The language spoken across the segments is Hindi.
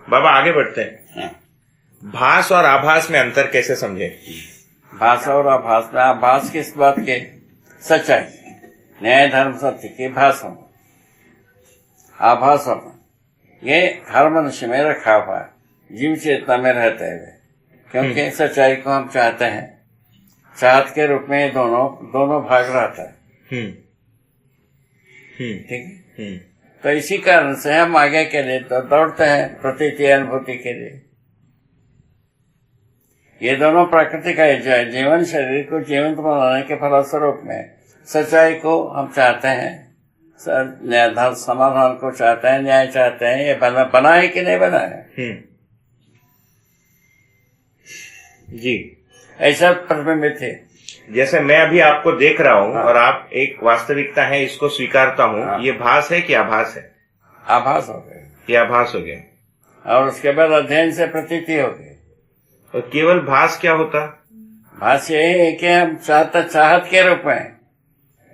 बाबा आगे बढ़ते हैं। हाँ। भास और आभास में अंतर कैसे समझे? भास और आभास में, आभास किस बात के? सच्चाई, न्याय, धर्म, सत्य की भास होना, आभास होना, ये हर मनुष्य में रखा हुआ है, जीव चेतना में रहते हुए, क्योंकि सच्चाई को हम चाहते हैं। चाहत के रूप में दोनों भाग रहता है। ठीक है। तो इसी कारण से हम आगे के लिए तो दौड़ते हैं, प्रतीति अनुभूति के लिए। ये दोनों प्राकृतिक है। जीवन शरीर को जीवंत बनाने के फलस्वरूप में सच्चाई को हम चाहते हैं, धर्म समाधान को चाहते हैं, न्याय चाहते हैं। ये बना है कि नहीं बना है? जी, ऐसा प्रतिबिंबित है। जैसे मैं अभी आपको देख रहा हूँ और आप एक वास्तविकता है, इसको स्वीकारता हूँ। ये भास है कि आभास है? आभास हो गए। ये आभास हो गया, और उसके बाद अध्ययन से प्रतीति हो गई। और केवल भास क्या होता? भास यही है कि हम चाहत के रूप में,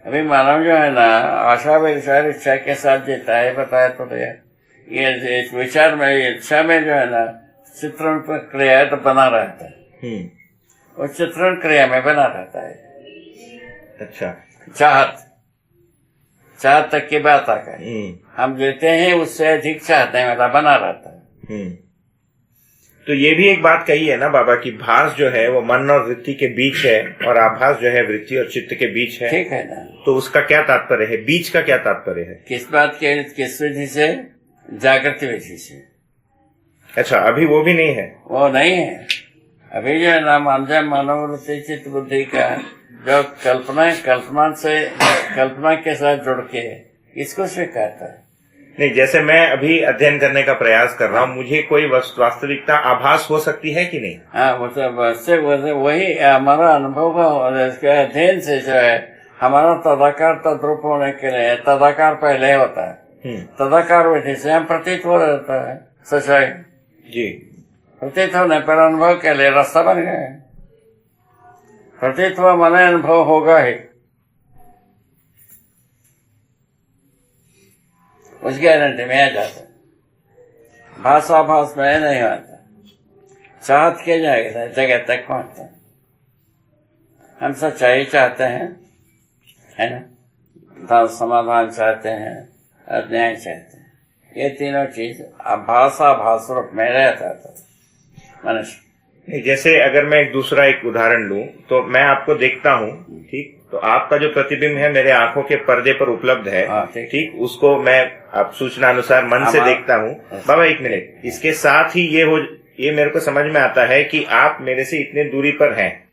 अभी मानव जो है ना, आशा विचार इच्छा के साथ जीता है। बताया तो ये विचार में, इच्छा में जो है ना, चित्रण क्रिया तो बना रहता है। और चित्रण क्रिया में बना रहता है। अच्छा, चाहत तक की बात आ गई। हम देते हैं, उससे अधिक चाहते हैं, मतलब बना रहता है। तो ये भी एक बात कही है ना बाबा की भास जो है वो मन और वृत्ति के बीच है, और आभास जो है वृत्ति और चित्त के बीच है। ठीक है ना? तो उसका क्या तात्पर्य है? बीच का क्या तात्पर्य है? किस बात के? किस विधि से? जागृति विधि से। अच्छा, अभी वो भी नहीं है? वो नहीं है अभी। जो है ना, मानव वृत्ति चित्त बुद्धि का जो कल्पना के साथ जुड़ के इसको स्वीकारता है। नहीं, जैसे मैं अभी अध्ययन करने का प्रयास कर रहा हूँ, मुझे कोई वास्तविकता आभास हो सकती है कि नहीं? हाँ, वही हमारा अनुभव का इसके अध्ययन से जो है हमारा तदाकार तद्रूप होने के लिए तदाकार पहले होता है। तदाकार विधि से हम प्रतीत हो रहता है सच्चाई जी। प्रतीत होने पर अनुभव के लिए रास्ता बन गए। प्रतीत हुआ माने अनुभव होगा ही, उस गारंटी में आ जाता है। भाषाभास में नहीं आता, चाहत के जगह तक पहुंचता है। हम सच्चाई चाहते हैं, है ना, धर्म समाधान चाहते हैं, न्याय चाहते हैं। ये तीनों चीज भाषाभास रूप में रहता था मनुष्य। जैसे अगर मैं एक दूसरा उदाहरण लूं, तो मैं आपको देखता हूं, ठीक, तो आपका जो प्रतिबिंब है मेरे आंखों के पर्दे पर उपलब्ध है। ठीक, उसको मैं आप सूचना अनुसार मन से देखता हूँ। बाबा एक मिनट, इसके साथ ही ये मेरे को समझ में आता है कि आप मेरे से इतने दूरी पर हैं,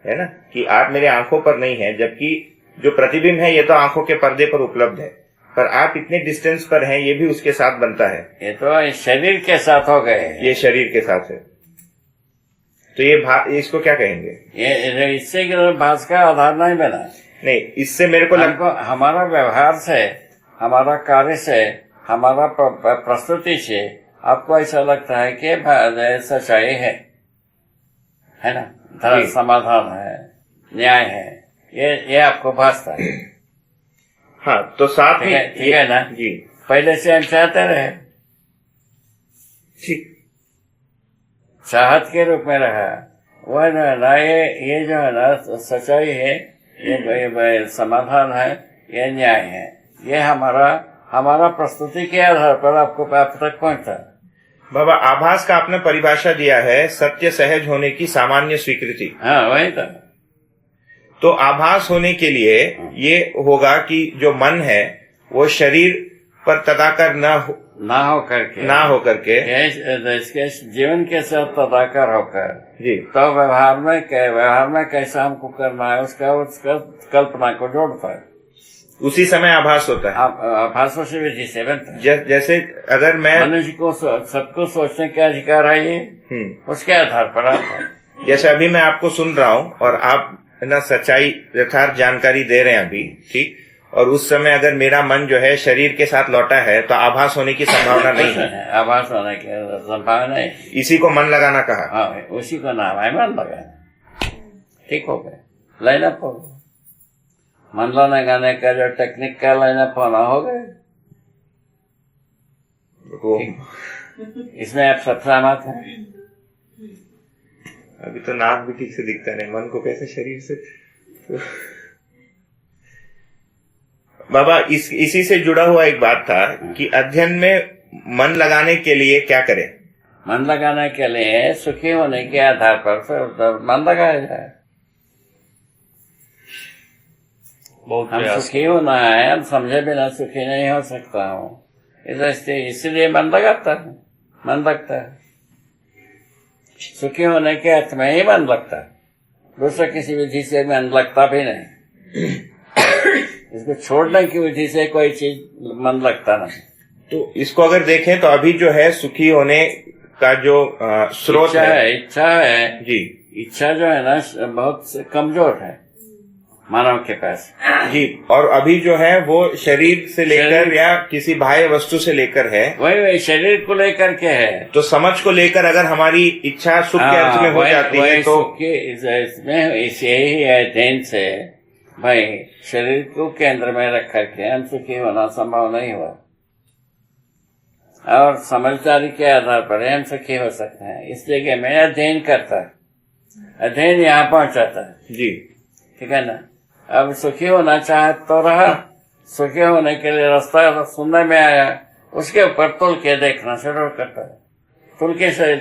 है ना, कि आप मेरे आंखों पर नहीं हैं, जबकि जो प्रतिबिंब है ये तो आंखों के पर्दे पर उपलब्ध है, पर आप इतने डिस्टेंस पर हैं, ये भी उसके साथ बनता है। ये तो शरीर के साथ हो गए, ये शरीर के साथ है। तो ये इसको क्या कहेंगे? ये इससे भास का आधार नहीं बना। नहीं, इससे मेरे को हमारा व्यवहार से, हमारा कार्य से, हमारा प्रस्तुति से आपको ऐसा लगता है कि सच्चाई है ना, धर्म समाधान है, न्याय है, ये आपको भासता है। हाँ, तो साथ ही ठीक है ना जी। पहले से हम चाहते रहे, ठीक, चाहत के रूप में रहा। वह ना ये जो है ना सच्चाई है, ये समाधान है, ये न्याय है, ये हमारा प्रस्तुति के आधार पर आपको आप तक पहुंचता है। बाबा, आभास का आपने परिभाषा दिया है सत्य सहज होने की सामान्य स्वीकृति। हाँ, वही तो आभास होने के लिए ये होगा कि जो मन है वो शरीर पर तदाकर ना हो करके इसके जीवन के साथ तदाकर होकर जी, तो व्यवहार में कैसा हमको करना है उसका कल्पना को जोड़ता है। उसी समय आभास होता है। आभास उसी विधि से बनता है। जैसे अगर मैं मनुष्य को सबको सोचने का अधिकार है, ये उसके आधार पर आता है। जैसे अभी मैं आपको सुन रहा हूँ और आप ना सच्चाई यथार्थ जानकारी दे रहे हैं अभी, ठीक, और उस समय अगर मेरा मन जो है शरीर के साथ लौटा है तो आभास होने की संभावना नहीं है। आभास होने की संभावना नहीं। इसी को मन लगाना कहा। हाँ, उसी को नाम है मन लगाना। ठीक हो गए, लाइनअप हो गए। मन लगाने का जो टेक्निक का लाइनअप होना हो गए। इसमें आप सब सहमत हैं? अभी तो नाक भी ठीक से दिखता नहीं, मन को कैसे शरीर से बाबा इसी से जुड़ा हुआ एक बात था कि अध्ययन में मन लगाने के लिए क्या करें? मन लगाने के लिए सुखी होने के आधार पर मन लगाया जाए। हम सुखी होना है, हम समझे बिना सुखी नहीं हो सकता हूँ, इसलिए मन लगाता है, मन लगता है। सुखी होने के अर्थ में ही मन लगता है, दूसरा किसी विधि से मन लगता भी नहीं। इसको छोड़ने की विधि से कोई चीज मन लगता नहीं। तो इसको अगर देखें तो अभी जो है सुखी होने का जो स्रोत इच्छा है जी, इच्छा जो है ना बहुत कमजोर है मानव के पास जी, और अभी जो है वो शरीर से लेकर या किसी बाह्य वस्तु से लेकर है, वही शरीर को लेकर के है। तो समझ को लेकर अगर हमारी इच्छा सुख के अर्थ में हो जाती है तो इसमें यही है अध्ययन से भाई शरीर को केंद्र में रख करके हम सुखी होना संभव नहीं हुआ, और समझदारी के आधार पर हम सुखी हो सकते हैं। इसलिए कि मैं अध्ययन करता, अध्ययन यहाँ पहुंचाता है जी, ठीक है ना। अब सुखी होना चाहे तो रहा, सुखी होने के लिए रास्ता सुनने में आया, उसके ऊपर तुल के देखना शुरू करता है, तुल के से